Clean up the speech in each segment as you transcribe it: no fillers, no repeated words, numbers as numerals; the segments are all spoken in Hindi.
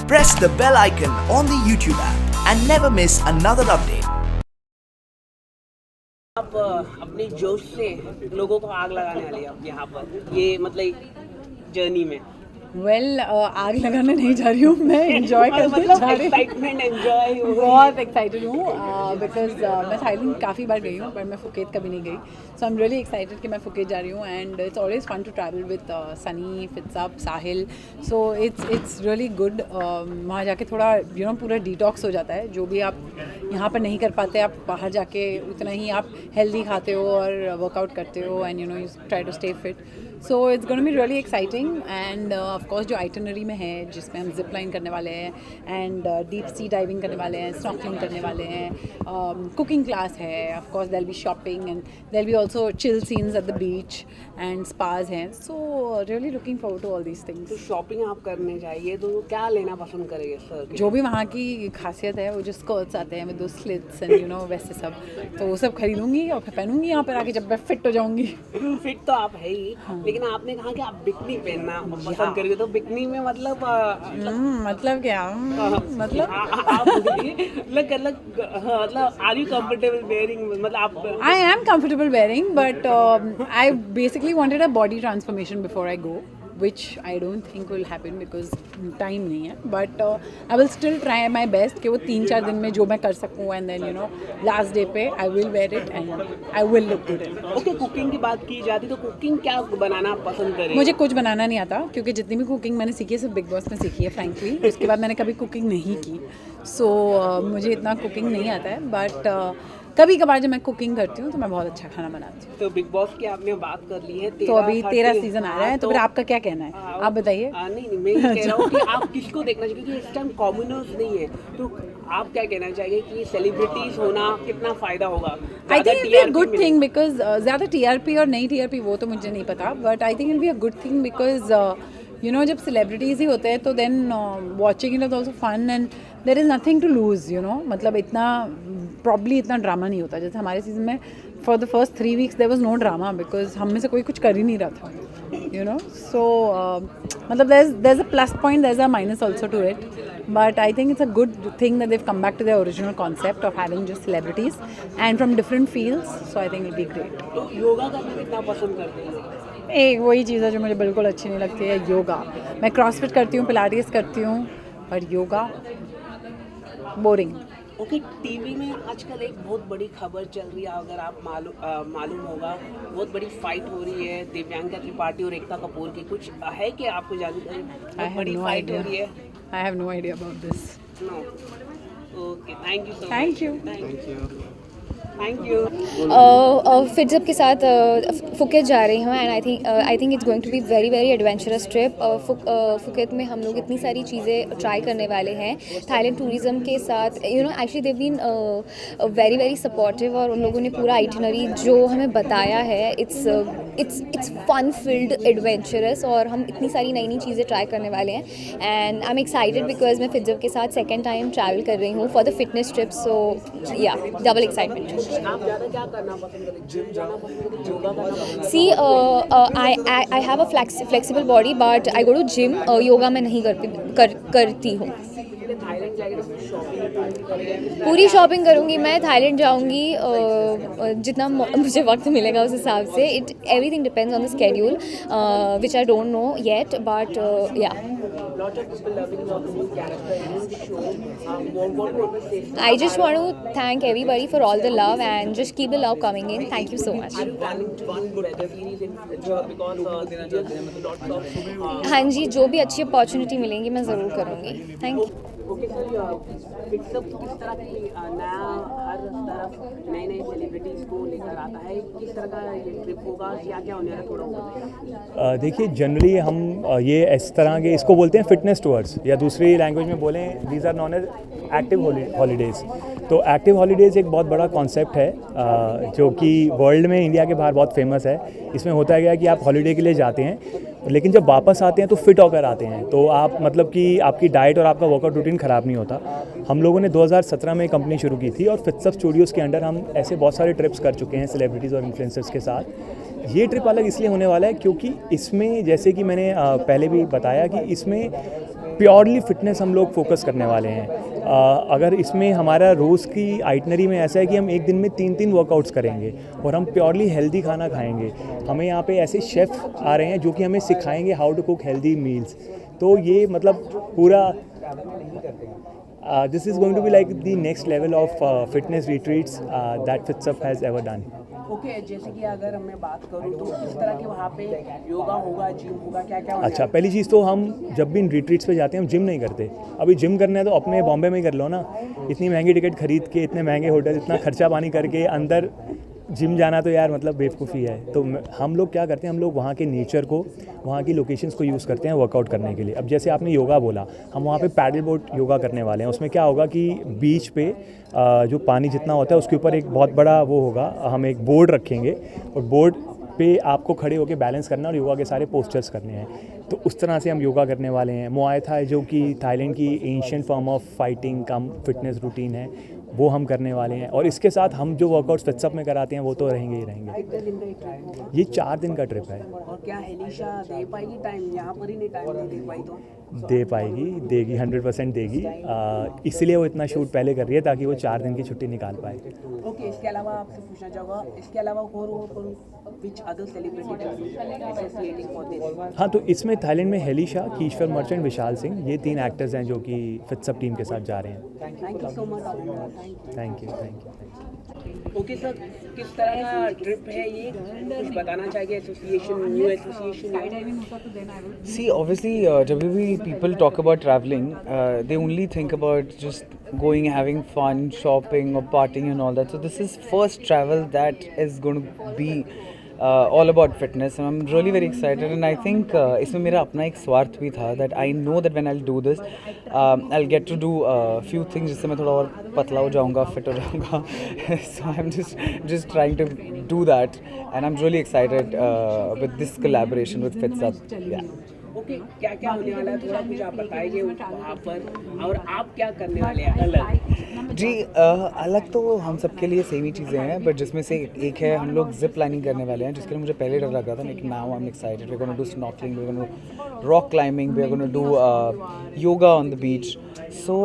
Press the bell icon on the YouTube app and never miss another update. आप अपने जोश से लोगों को आग लगाने वाले हैं आप यहाँ पर ये मतलब जर्नी में आग लगाने नहीं जा रही हूँ मैं, एंजॉय करने जा रही हूँ। एक्साइटमेंट एंजॉय बहुत एक्साइटेड हूँ बिकॉज मैं थाईलैंड काफ़ी बार गई हूँ पर मैं फुकेत कभी नहीं गई, so I am really excited कि मैं फुकेत जा रही हूँ। And it's always fun to travel with Sunny, Fitsup, Sahil, so it's really good. वहाँ जाके थोड़ा पूरा डिटॉक्स हो जाता है, जो भी आप यहाँ पर नहीं कर पाते आप बाहर जाके उतना ही आप हेल्दी खाते हो और वर्कआउट करते हो and you try to stay fit. So it's gonna be really exciting and of course जो आइटनरी में है जिसमें हम जिप लाइन करने वाले हैं एंड डीप सी डाइविंग करने वाले हैं, स्नॉर्कलिंग करने वाले हैं, कुकिंग क्लास है, of course there will be shopping and there will be also chill scenes at the beach and spas हैं। So really looking forward to all these things. तो शॉपिंग आप करने जाइए तो क्या लेना पसंद करेंगे सर? जो भी वहाँ की खासियत है, वो जो स्कर्ट्स आते हैं विद दो स्लिट्स एंड वैसे सब, तो वो सब खरीदूंगी और फिर पहनूंगी यहाँ पर आके जब मैं फिट हो जाऊंगी। फिट तो आप है ही, लेकिन आपने कहा कि आप बिकनी पहनना पसंद करेंगे, तो बिकनी में मतलब मतलब क्या मतलब आप मतलब आर यू कंफर्टेबल वेयरिंग, मतलब आप? I am comfortable wearing but I basically wanted a body transformation before I go, which I don't think will happen because time नहीं है, but I will still try my best कि वो 3-4 दिन में जो मैं कर सकूँ and then last day पे I will wear it and I will look good in it. Okay, cooking की बात की जाती तो कुकिंग क्या बनाना पसंद करें? मुझे कुछ बनाना नहीं आता क्योंकि जितनी भी कुकिंग मैंने सीखी है सिर्फ बिग बॉस में सीखी है फ्रैंकली, उसके बाद मैंने कभी कुकिंग नहीं की। सो मुझे इतना कुकिंग नहीं आता है, बट कभी कभार जब मैं कुकिंग करती हूँ तो मैं बहुत अच्छा खाना बनाती हूँ। तो बिग बॉस की आपने बात कर ली है, तो अभी 13 सीजन आ रहा है, तो फिर आपका क्या कहना है, आप बताइए। नहीं मैं ये कह रहा हूँ कि आप किसको देखना चाहिए, क्योंकि इस टाइम कॉमनर्स नहीं है, तो आप क्या कहना चाहिए कि सेलिब्रिटीज होना कितना फायदा होगा? I think it be a good thing because ज़्यादा टीआरपी और नहीं टीआरपी वो तो मुझे नहीं पता, but I think it be a good thing because जब सेलिब्रिटीज़ ही होते हैं तो then watching it is also fun and there is nothing to lose, मतलब इतना प्रॉब्ली इतना ड्रामा नहीं होता। जैसे हमारे सीजन में for the first 3 weeks there was no drama because हम में से कोई कुछ कर ही नहीं रहा था, सो मतलब there is a plus point, there is a minus also to it, but I think it's a good thing that they've come back to their original concept of having just celebrities and from different fields, so I think it'll be great. तो योगा करना कितना पसंद करते हैं? एक वही चीज़ है जो मुझे बिल्कुल अच्छी नहीं लगती है, योगा। मैं क्रॉसफिट करती हूँ, पिलाटेस करती हूँ, पर योगा बोरिंग। ओके, टीवी में आजकल एक बहुत बड़ी खबर चल रही है, अगर आप मालूम होगा, बहुत बड़ी फाइट हो रही है दिव्यांका त्रिपाठी और एकता कपूर की, कुछ है कि आपको जानकारी? बहुत बड़ी फाइट हो रही है। I have no idea about this. No. Okay, thank you so much. Thank you. Thank you. Thank you. Fitsup के साथ फुकेत जा रही हूँ and I think it's going to be very very adventurous trip. Phuket में हम लोग इतनी सारी चीज़ें ट्राई करने वाले हैं थाईलैंड टूरिज़्म के साथ। Actually they've been very very supportive और उन लोगों ने पूरा आइटिनरी जो हमें बताया है इट्स फन फिल्ड एडवेंचरस और हम इतनी सारी नई नई चीज़ें ट्राई करने वाले हैं and I am excited because मैं फिट्सअप के साथ सेकेंड टाइम ट्रैवल कर रही हूँ फॉर द फिटनेस ट्रिप, सो या डबल एक्साइटमेंट। आप ज़्यादा क्या करना पसंद करें, जिम जाना पसंद करें, योगा करना पसंद करें? See, I have a flexible body, but I go to gym. Yoga मैं नहीं करती हूँ। थाईलैंड जाएगी तो शॉपिंग करेंगे? पूरी शॉपिंग करूँगी मैं। थाईलैंड जाऊँगी जितना मुझे वक्त मिलेगा उस हिसाब से। Everything depends on the schedule which I don't know yet, but या I just want to thank everybody for all the love and just keep the love coming in. Thank you so much. हाँ जी, जो भी अच्छी अपॉर्चुनिटी मिलेंगी मैं ज़रूर करूँगी। Thank you. Okay sir, fix up किस तरह की नया हर तरफ नए नए सेलिब्रिटीज़ को लेकर आता है, किस तरह का ये ट्रिप होगा, क्या क्या होने वाला है, थोड़ा होगा? देखिए, जनरली हम ये इस तरह के इसको बोलते हैं फिटनेस टूर्स, या दूसरी लैंग्वेज में बोलें these are known as active holidays. तो एक्टिव हॉलीडेज़ एक बहुत बड़ा कॉन्सेप्ट है जो कि वर्ल्ड में, इंडिया के बाहर बहुत फेमस है। इसमें होता है क्या कि आप हॉलीडे के लिए जाते हैं लेकिन जब वापस आते हैं तो फिट होकर आते हैं, तो आप मतलब कि आपकी डाइट और आपका वर्कआउट रूटीन ख़राब नहीं होता। हम लोगों ने 2017 में कंपनी शुरू की थी और फिट्सअप स्टूडियोज़ के अंडर हम ऐसे बहुत सारे ट्रिप्स कर चुके हैं सेलिब्रिटीज़ और इन्फ्लुएंसर्स के साथ। ये ट्रिप अलग इसलिए होने वाला है क्योंकि इसमें, जैसे कि मैंने पहले भी बताया, कि इसमें प्योरली फिटनेस हम लोग फोकस करने वाले हैं। अगर इसमें हमारा रोज़ की आइटनरी में ऐसा है कि हम एक दिन में 3 वर्कआउट्स करेंगे और हम प्योरली हेल्दी खाना खाएंगे। हमें यहाँ पे ऐसे शेफ़ आ रहे हैं जो कि हमें सिखाएंगे how to cook healthy meals. तो ये मतलब पूरा this is going to be like the next level of fitness retreats that Fitsup has ever done. Okay, जैसे कि अगर मैं बात करूँ तो किस तरह के वहाँ पे योगा होगा, जिम होगा, क्या क्या अच्छा, पहली चीज़ तो हम जब भी इन रिट्रीट्स पे जाते हैं हम जिम नहीं करते। अभी जिम करना है तो अपने बॉम्बे में कर लो ना, इतनी महंगी टिकट खरीद के, इतने महंगे होटल, इतना खर्चा पानी करके अंदर जिम जाना तो यार मतलब बेवकूफ़ी है। तो हम लोग क्या करते हैं, हम लोग वहाँ के नेचर को, वहाँ की लोकेशंस को यूज़ करते हैं वर्कआउट करने के लिए। अब जैसे आपने योगा बोला, हम वहाँ पे पैडल बोट योगा करने वाले हैं। उसमें क्या होगा कि बीच पे जो पानी जितना होता है उसके ऊपर एक बहुत बड़ा वो होगा, हम एक बोर्ड रखेंगे और बोर्ड पे आपको खड़े होकर बैलेंस करना और योगा के सारे पोस्चर्स करने हैं। तो उस तरह से हम योगा करने वाले हैं। मुआय थाई जो कि थाईलैंड की ancient form of fighting come fitness routine है, वो हम करने वाले हैं। और इसके साथ हम जो वर्कआउट्स फिट्सअप में कराते हैं वो तो रहेंगे ही रहेंगे। कितने दिन का ट्रिप है? ये 4 दिन का ट्रिप है। और क्या हेलिशा दे पाएगी टाइम? यहाँ पर ही नहीं टाइम दे पाई तो दे पाएगी, देगी, 100% देगी। इसलिए वो इतना शूट पहले कर रही है ताकि वो 4 दिन की छुट्टी निकाल पाए। ओके, इसके अलावा आपसे पूछना चाहूँगा, इसके अलावा और which other celebrity associating for this? हाँ, तो इसमें थाईलैंड में हेलिशा, कीश्वर मर्चेंट, विशाल सिंह, ये 3 एक्टर्स हैं जो कि फिट्सअप टीम के साथ जा रहे हैं। Thank you so much. Thank you. Okay sir, किस तरह का ट्रिप है ये, कुछ बताना चाहिए? Association, new association. See, obviously, जब भी people talk about traveling, they only think about just going, having fun, shopping or partying and all that. So this is first travel that is going to be all about fitness, and I'm really very excited. And I think इसमें मेरा अपना एक स्वार्थ भी था that I know that when I'll do this, I'll get to do a few things जिससे मैं थोड़ा और पतला हो जाऊँगा, फिट हो जाऊँगा. So I'm just trying to do that, and I'm really excited with this collaboration with FitSup. Yeah. Okay, क्या क्या होने वाला है, थोड़ा कुछ आप बताइए वहाँ पर, और आप क्या करने वाले हैं अलग? जी, अलग तो हम सबके लिए सेम ही चीज़ें हैं, बट जिसमें से एक है, हम लोग जिप लाइनिंग करने वाले हैं, जिसके लिए मुझे पहले डर लगा था, लेकिन now I am excited. We are gonna do snorkeling, we are gonna do rock climbing, we are gonna do yoga on the beach. So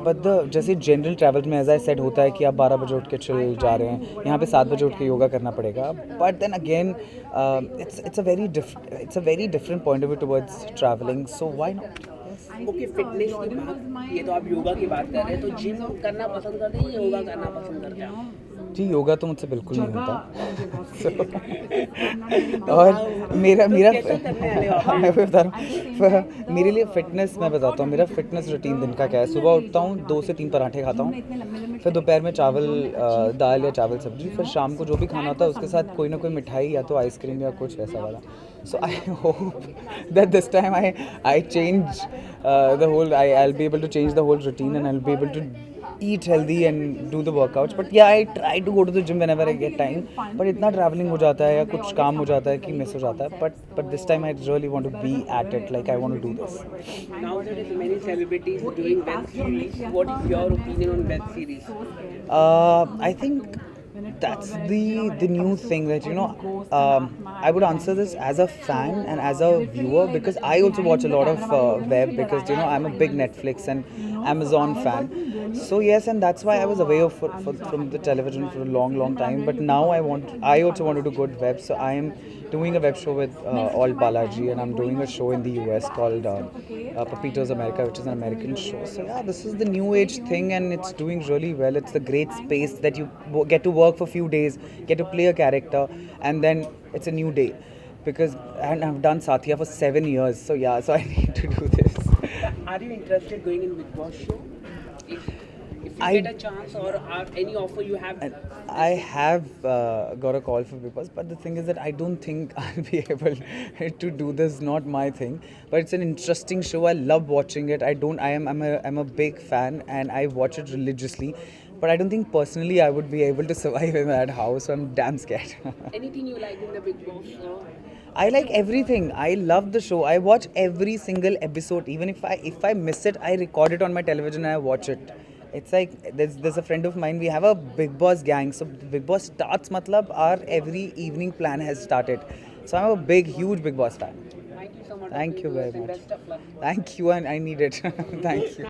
but जैसे जनरल ट्रैवल में एज आई सेड होता है कि आप 12 बजे उठ के चल जा रहे हैं, यहाँ पे 7 बजे उठ के योगा करना पड़ेगा. But then again it's a very different point of view towards traveling, so why not? Okay, fitness की बात, ये तो आप योगा की बात कर रहे हैं, तो जिम करना पसंद करते हैं या योगा करना पसंद करते हैं? जी, योगा तो मुझसे बिल्कुल नहीं होता. और मेरा हाँ, मैं बता रहा हूँ, मेरे लिए फ़िटनेस, मैं बताता हूँ मेरा फ़िटनेस रूटीन दिन का क्या है. सुबह उठता हूँ, 2 से 3 पराठे खाता हूँ, फिर दोपहर में चावल दाल या चावल सब्जी, फिर शाम को जो भी खाना होता है उसके साथ कोई ना कोई मिठाई या तो आइसक्रीम या कुछ ऐसा वाला. So I hope that this time I change the whole, I'll be able to change the whole routine, and I'll be able to eat healthy and do the workouts. But yeah, I try to go to the gym whenever I get time. But इतना traveling हो जाता है या कुछ काम हो जाता है कि miss हो जाता है. But this time I really want to be at it. Like I want to do this. Now there is many celebrities doing web series. What is your opinion on web series? I think that's the new thing that, you know, I would answer this as a fan and as a viewer, because I also watch a lot of web, because, you know, I'm a big Netflix and Amazon fan. So yes, and that's why I was away from the television for a long time. But now I also want to do good web. So I am doing a web show with All Balaji, and I'm doing a show in the US called Papito's America, which is an American show. So yeah, this is the new age thing, and it's doing really well. It's the great space that you get to work for a few days, get to play a character, and then it's a new day. And I've done Satya for 7 years, so yeah, so I need to do this. Are you interested going in Big Boss show? If you get a chance, or any offer you have? I have got a call for Big Boss, but the thing is that I don't think I'll be able to do this. Not my thing, but it's an interesting show. I love watching it. I'm a big fan, and I watch it religiously. But I don't think personally I would be able to survive in that house, so I'm damn scared. Anything you like in the Big Boss show? I like everything. I love the show. I watch every single episode. Even if I miss it, I record it on my television and I watch it. It's like there's a friend of mine. We have a Big Boss gang. So Big Boss starts, matlab our every evening plan has started. So I'm a huge Big Boss fan. Thank you so much. lot Thank of you very viewers and much. best of luck. Thank you, and I need it. Thank you.